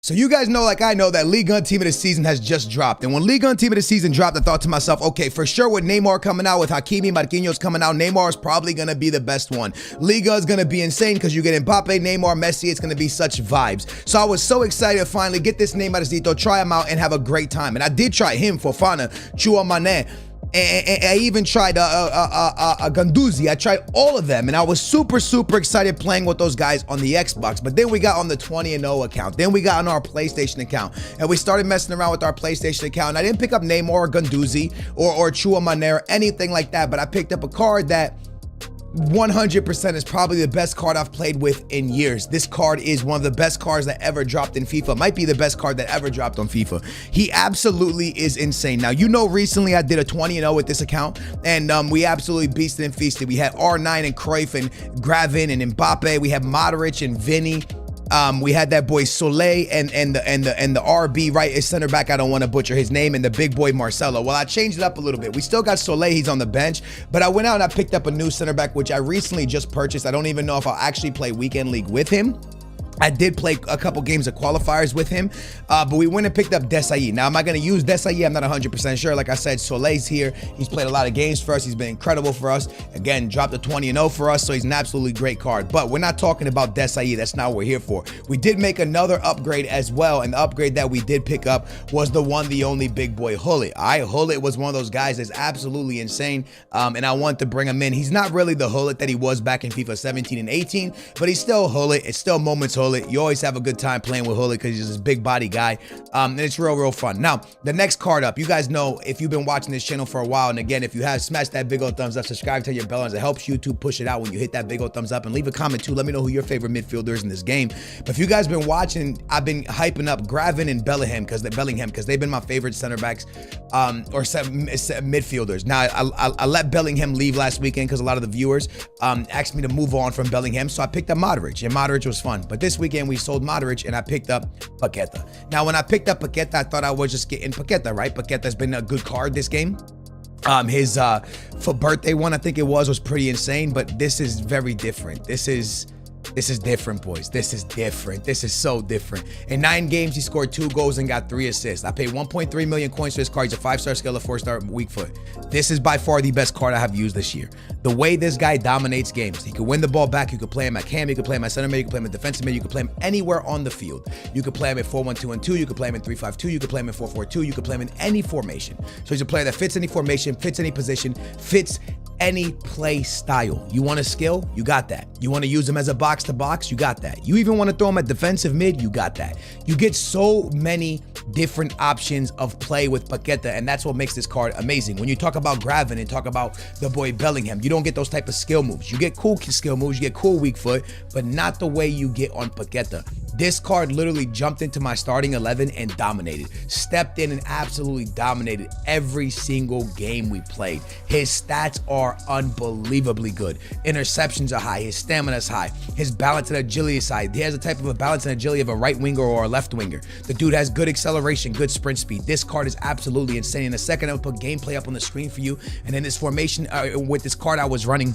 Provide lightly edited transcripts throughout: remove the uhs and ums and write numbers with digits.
So you guys know, like I know, that League Gun Team of the Season has just dropped. And when League Gun Team of the Season dropped, I thought to myself, okay, for sure with Neymar coming out, with Hakimi, Marquinhos coming out, Neymar is probably going to be the best one. Liga is going to be insane because you get Mbappe, Neymar, Messi. It's going to be such vibes. So I was so excited to finally get this Neymarzito, try him out, and have a great time. And I did try him, Fofana, Chouamani. And I even tried Guendouzi. I tried all of them, and I was super excited playing with those guys on the Xbox. But then we got on the 20-0 account. Then we got on our PlayStation account, and we started messing around with our PlayStation account. And I didn't pick up Neymar or Guendouzi or Chouamani or anything like that, but I picked up a card that 100% is probably the best card I've played with in years. This card is one of the best cards that ever dropped in FIFA. Might be the best card that ever dropped on FIFA. He absolutely is insane. Now, you know, recently I did a 20-0 with this account, and we absolutely beasted and feasted. We had R9 and Cruyff and Gravin and Mbappe. We had Modric and Vinny. We had that boy Soleil and the RB right center back. I don't want to butcher his name, and the big boy Marcelo. Well, I changed it up a little bit. We still got Soleil. He's on the bench, but I went out and I picked up a new center back, which I recently just purchased. I don't even know if I'll actually play weekend league with him. I did play a couple games of qualifiers with him, but we went and picked up Desailly. Now, am I going to use Desailly? I'm not 100% sure. Like I said, Soleil's here. He's played a lot of games for us. He's been incredible for us. Again, dropped a 20-0 for us, so he's an absolutely great card. But we're not talking about Desailly. That's not what we're here for. We did make another upgrade as well, and the upgrade that we did pick up was the one, the only big boy Hullet. Hullet was one of those guys that's absolutely insane, and I want to bring him in. He's not really the Hullet that he was back in FIFA 17 and 18, but he's still Hullet. It's still moments Hullet. You always have a good time playing with Hullet because he's this big body guy, and it's real fun. Now, the next card up, you guys know, if you've been watching this channel for a while, and again, if you have, smash that big old thumbs up, subscribe, turn your bell on. It helps YouTube push it out when you hit that big old thumbs up, and leave a comment too. Let me know who your favorite midfielder is in this game. But if you guys been watching, I've been hyping up Gravin and Bellingham because they've been my favorite center backs or midfielders. Now, I let Bellingham leave last weekend because a lot of the viewers asked me to move on from Bellingham, so I picked up Modric, and Modric was fun. But this weekend we sold Modric, and I picked up Paqueta. Now, when I picked up Paqueta, I thought I was just getting Paqueta, right? Paqueta's been a good card this game. His for birthday one, I think it was pretty insane, but this is very different. This is different, boys. This is different. This is so different. In 9 games, he scored 2 goals and got 3 assists. I paid 1.3 million coins for this card. He's a 5-star skill, a 4-star weak foot. This is by far the best card I have used this year. The way this guy dominates games. He can win the ball back. You could play him at cam. You could play him at center mid. You could play him at defensive mid. You could play him anywhere on the field. You could play him at 4-1-2-1-2. You could play him in 3-5-2. You could play him in 4-4-2. You could play him in any formation. So he's a player that fits any formation, fits any position, fits any play style. You want a skill? You got that. You want to use him as a box to box? You got that. You even want to throw him at defensive mid? You got that. You get so many different options of play with Paqueta, and that's what makes this card amazing. When you talk about Gravin and talk about the boy Bellingham, you don't get those type of skill moves. You get cool skill moves, you get cool weak foot, but not the way you get on Paqueta. This card literally jumped into my starting 11 and dominated. Stepped in and absolutely dominated every single game we played. His stats are unbelievably good. Interceptions are high. His stamina is high. His balance and agility is high. He has a type of a balance and agility of a right winger or a left winger. The dude has good acceleration, good sprint speed. This card is absolutely insane. In a second, I'll put gameplay up on the screen for you. And in this formation, with this card I was running,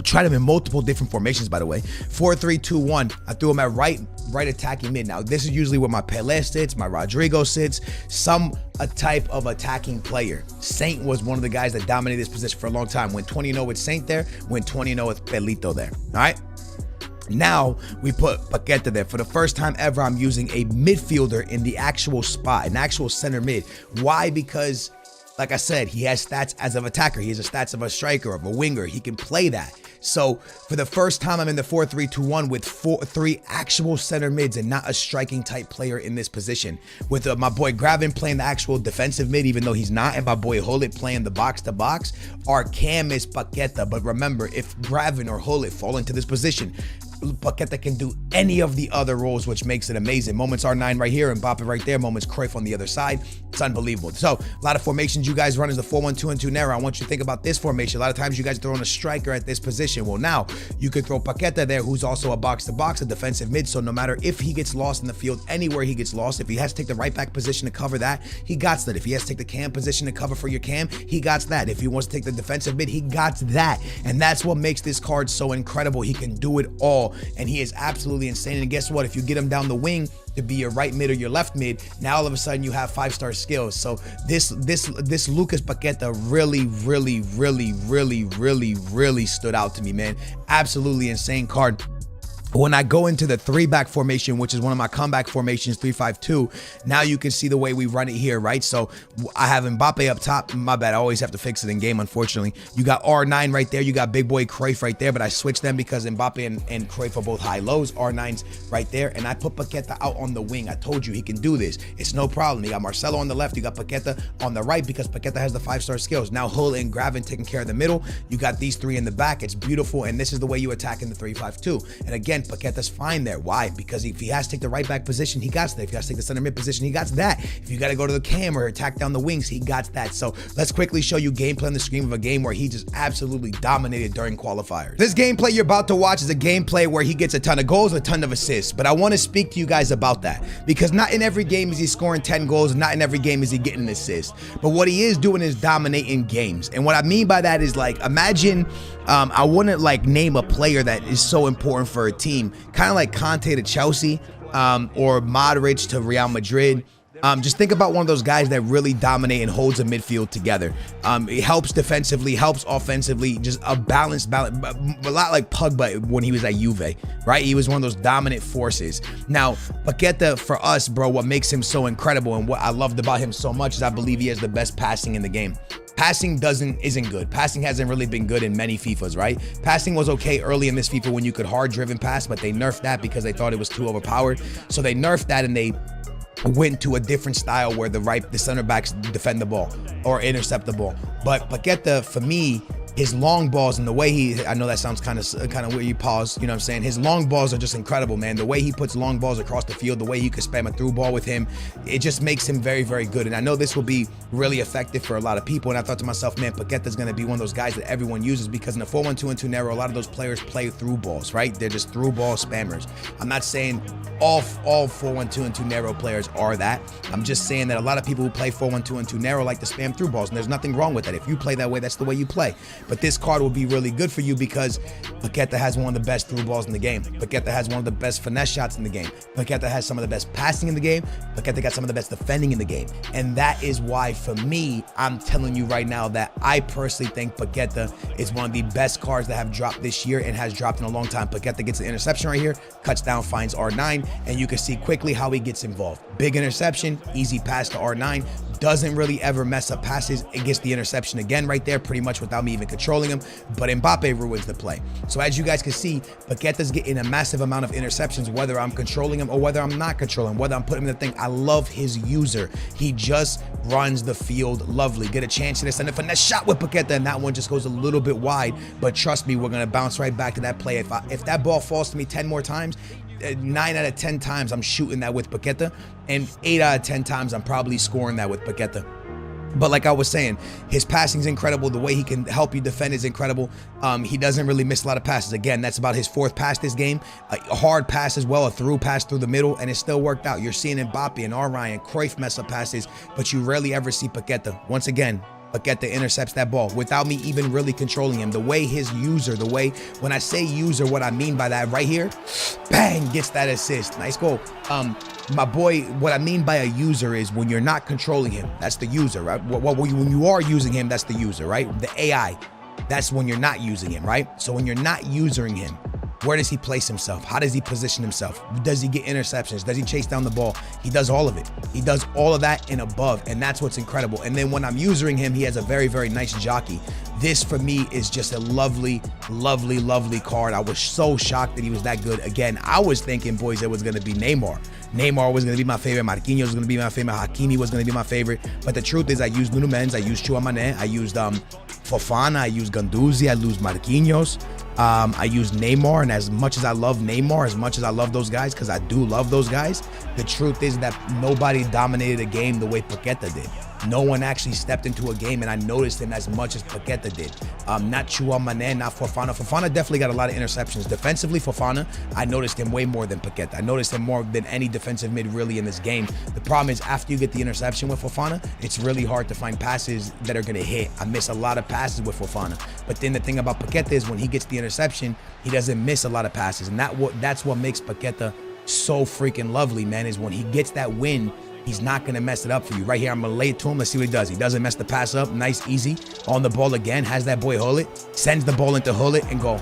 tried him in multiple different formations, by the way. 4-3-2-1. I threw him at right attacking mid. Now, this is usually where my Pelé sits, my Rodrigo sits, a type of attacking player. Saint was one of the guys that dominated this position for a long time. Went 20-0 with Saint there, went 20-0 with Pelito there. All right? Now we put Paqueta there. For the first time ever, I'm using a midfielder in the actual spot, an actual center mid. Why? Because, like I said, he has stats as an attacker. He has the stats of a striker, of a winger. He can play that. So for the first time, I'm in the 4-3-2-1 with 3 actual center mids and not a striking type player in this position. With my boy Gravin playing the actual defensive mid, even though he's not, and my boy Hullet playing the box to box. Our cam is Paqueta. But remember, if Gravin or Hullet fall into this position, Paqueta can do any of the other roles, which makes it amazing. Moments R9 right here, and Mbappe right there. Moments Cruyff on the other side. It's unbelievable. So a lot of formations you guys run is the 4-1-2-2 narrow. I want you to think about this formation. A lot of times you guys throw in a striker at this position. Well, now you could throw Paqueta there, who's also a box-to-box, a defensive mid. So no matter if he gets lost in the field, anywhere he gets lost, if he has to take the right back position to cover that, he got that. If he has to take the cam position to cover for your cam, he got that. If he wants to take the defensive mid, he got that. And that's what makes this card so incredible. He can do it all. ball, and he is absolutely insane. And guess what? If you get him down the wing to be your right mid or your left mid, now all of a sudden you have 5-star skills. So this Lucas Paqueta really stood out to me, man. Absolutely insane card. When I go into the 3-back formation, which is one of my comeback formations, 3-5-2, now you can see the way we run it here, right? So I have Mbappe up top. My bad, I always have to fix it in game, unfortunately. You got R9 right there. You got big boy Cruyff right there, but I switched them because Mbappe and Cruyff are both high-lows. R9's right there, and I put Paqueta out on the wing. I told you he can do this. It's no problem. You got Marcelo on the left. You got Paqueta on the right because Paqueta has the 5-star skills. Now Hull and Graven taking care of the middle. You got these 3 in the back. It's beautiful, and this is the way you attack in the 3-5-2. And again, Paqueta's fine there. Why? Because if he has to take the right back position, he got that. If he has to take the center mid position, he got that. If you got to go to the cam or attack down the wings, he got that. So let's quickly show you gameplay on the screen of a game where he just absolutely dominated during qualifiers. This gameplay you're about to watch is a gameplay where he gets a ton of goals, a ton of assists. But I want to speak to you guys about that because not in every game is he scoring 10 goals, and not in every game is he getting an assist. But what he is doing is dominating games. And what I mean by that is, like, imagine I wouldn't like name a player that is so important for a team, kind of like Conte to Chelsea, or Modric to Real Madrid. Just think about one of those guys that really dominate and holds a midfield together. It helps defensively, helps offensively, just a balance, a lot like Pogba when he was at Juve, right? He was one of those dominant forces. Now, Paqueta, for us, bro, what makes him so incredible and what I loved about him so much is I believe he has the best passing in the game. Passing isn't good. Passing hasn't really been good in many FIFAs, right? Passing was okay early in this FIFA when you could hard-driven pass, but they nerfed that because they thought it was too overpowered. So they nerfed that and they went to a different style where the center backs defend the ball or intercept the ball. But Paqueta, for me, his long balls and the way I know that sounds kind of weird, you pause, you know what I'm saying? His long balls are just incredible, man. The way he puts long balls across the field, the way you could spam a through ball with him, it just makes him very, very good. And I know this will be really effective for a lot of people. And I thought to myself, man, Paqueta's going to be one of those guys that everyone uses because in the 4-1-2-2 narrow, a lot of those players play through balls, right? They're just through ball spammers. I'm not saying all 4-1-2-2 narrow players are that. I'm just saying that a lot of people who play 4-1-2-2 narrow like to spam through balls, and there's nothing wrong with that. If you play that way, that's the way you play. But this card will be really good for you because Paqueta has one of the best through balls in the game. Paqueta has one of the best finesse shots in the game. Paqueta has some of the best passing in the game. Paqueta got some of the best defending in the game. And that is why, for me, I'm telling you right now that I personally think Paqueta is one of the best cards that have dropped this year and has dropped in a long time. Paqueta gets an interception right here, cuts down, finds R9, and you can see quickly how he gets involved. Big interception, easy pass to R9. Doesn't really ever mess up passes. It gets the interception again right there, pretty much without me even controlling him. But Mbappe ruins the play. So as you guys can see, Paqueta's getting a massive amount of interceptions, whether I'm controlling him or whether I'm not controlling him, whether I'm putting him in the thing. I love his user. He just runs the field lovely. Get a chance to send a finesse shot with Paqueta, and that one just goes a little bit wide. But trust me, we're going to bounce right back to that play. If that ball falls to me 10 more times, 9 out of 10 times I'm shooting that with Paqueta, and 8 out of 10 times I'm probably scoring that with Paqueta. But like I was saying, his passing is incredible. The way he can help you defend is incredible. He doesn't really miss a lot of passes. Again, that's about his 4th pass this game. A hard pass as well, a through pass through the middle, and it still worked out. You're seeing Mbappe and R9 and Cruyff mess up passes, but you rarely ever see Paqueta. Once again, Paqueta intercepts that ball without me even really controlling him. The way his user, when I say user, what I mean by that right here, bang, gets that assist. Nice goal. My boy, what I mean by a user is when you're not controlling him, that's the user, right? When you are using him, that's the user, right? The AI, that's when you're not using him, right? So when you're not using him, where does he place himself? How does he position himself? Does he get interceptions? Does he chase down the ball? He does all of it. He does all of that and above, and that's what's incredible. And then when I'm using him, he has a very, very nice jockey. This, for me, is just a lovely, lovely, lovely card. I was so shocked that he was that good. Again, I was thinking, boys, it was going to be Neymar. Neymar was going to be my favorite. Marquinhos was going to be my favorite. Hakimi was going to be my favorite. But the truth is, I used Nuno Mendes. I used Chouamane. I used Fofana. I used Guendouzi. I used Marquinhos. I use Neymar, and as much as I love Neymar, as much as I love those guys, because I do love those guys, the truth is that nobody dominated a game the way Paqueta did. no one actually stepped into a game and I noticed him as much as Paqueta did. Not Chua Mane, not Fofana. Fofana definitely got a lot of interceptions. Defensively, Fofana, I noticed him way more than Paqueta. I noticed him more than any defensive mid really in this game. The problem is after you get the interception with Fofana, it's really hard to find passes that are going to hit. I miss a lot of passes with Fofana. But then the thing about Paqueta is when he gets the interception, he doesn't miss a lot of passes. And that's what makes Paqueta so freaking lovely, man, is when he gets that win, he's not going to mess it up for you. Right here, I'm going to lay it to him. Let's see what he does. He doesn't mess the pass up. Nice, easy. On the ball again. Has that boy Hullet. Sends the ball into Hullet and go.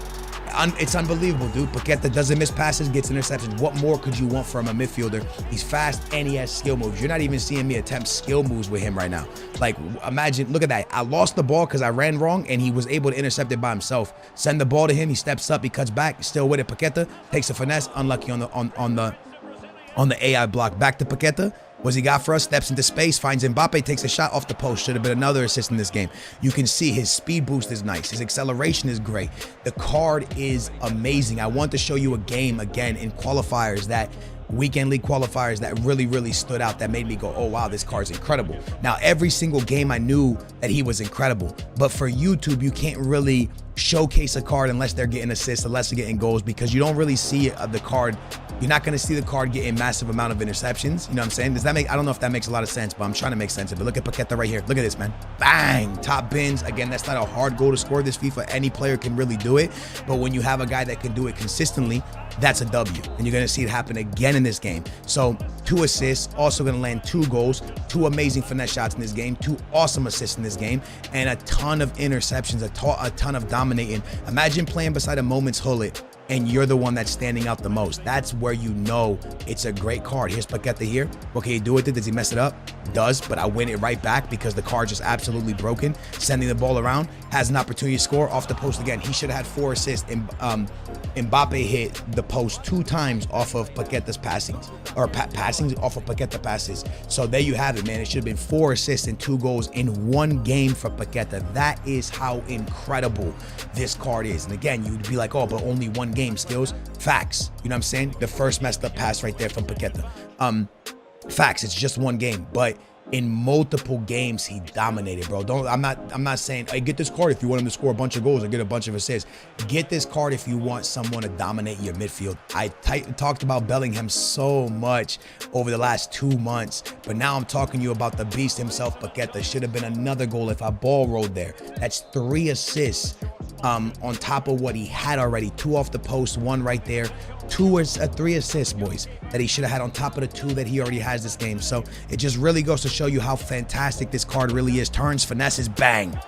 It's unbelievable, dude. Paqueta doesn't miss passes, gets interceptions. What more could you want from a midfielder? He's fast and he has skill moves. You're not even seeing me attempt skill moves with him right now. Like, imagine, look at that. I lost the ball because I ran wrong and he was able to intercept it by himself. Send the ball to him. He steps up. He cuts back. Still with it. Paqueta takes a finesse. Unlucky on the AI block. Back to Paqueta. What's he got for us? Steps into space, finds Mbappe, takes a shot off the post. Should have been another assist in this game. You can see his speed boost is nice. His acceleration is great. The card is amazing. I want to show you a game again in qualifiers, that weekend league qualifiers, that really stood out, that made me go, oh wow, this card's incredible. Now every single game I knew that he was incredible, but for YouTube you can't really showcase a card unless they're getting assists, unless they're getting goals, because you don't really see the card. You're not going to see the card getting massive amount of interceptions. You know what I'm saying? Does that make, I don't know if that makes a lot of sense, but I'm trying to make sense of it. Look at Paqueta right here. Look at this, man. Bang, top bins. Again, that's not a hard goal to score this FIFA. Any player can really do it, but when you have a guy that can do it consistently, that's a W, and you're going to see it happen again in this game. So 2 assists, also going to land 2 goals, 2 amazing finesse shots in this game, 2 awesome assists in this game, and a ton of interceptions, a ton of dominating. Imagine playing beside a Moments Hullet and you're the one that's standing out the most. That's where you know it's a great card. Here's Paqueta here. What can he do with it? Does he mess it up? Does, but I win it right back because the card just absolutely broken. Sending the ball around, has an opportunity to score off the post again. He should have had 4 assists. Mbappe hit the post 2 times off of Paqueta's passings, or passings off of Paqueta passes. So there you have it, man. It should have been 4 assists and 2 goals in 1 game for Paqueta. That is how incredible this card is. And again, you'd be like, oh, but only 1 game, Skills. Facts. You know what I'm saying? The first messed up pass right there from Paqueta. Facts. It's just 1 game, but in multiple games he dominated, bro. I'm not saying, hey, get this card if you want him to score a bunch of goals or get a bunch of assists. Get this card if you want someone to dominate your midfield. I talked about Bellingham so much over the last 2 months, but now I'm talking to you about the beast himself, Paqueta. Should have been another goal if I ball rolled there. That's 3 assists on top of what he had already. 2 off the post, 1 right there. 3 assists, boys, that he should have had on top of the 2 that he already has this game. So it just really goes to show you how fantastic this card really is. Turns, finesses, bang.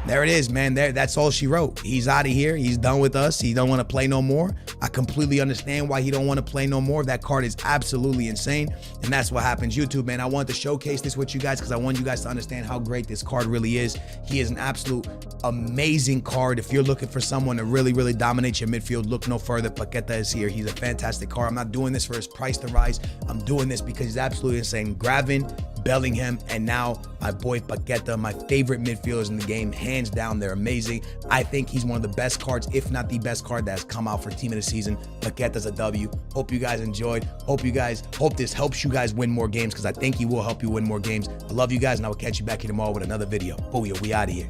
There it is, man. That's all she wrote. He's out of here. He's done with us. He don't want to play no more. I completely understand why he don't want to play no more. That card is absolutely insane, and that's what happens. YouTube, man, I wanted to showcase this with you guys because I want you guys to understand how great this card really is. He is an absolute amazing card. If you're looking for someone to really dominate your midfield, look no further. Paqueta is here. He's a fantastic card. I'm not doing this for his price to rise. I'm doing this because he's absolutely insane. Gravin, Bellingham, and now my boy Paqueta, my favorite midfielders in the game. Hands down, they're amazing. I think he's one of the best cards, if not the best card that has come out for Team of the Season. Paqueta's a W. Hope you guys enjoyed. Hope this helps you guys win more games, because I think he will help you win more games. I love you guys, and I will catch you back here tomorrow with another video. Booyah, we out of here.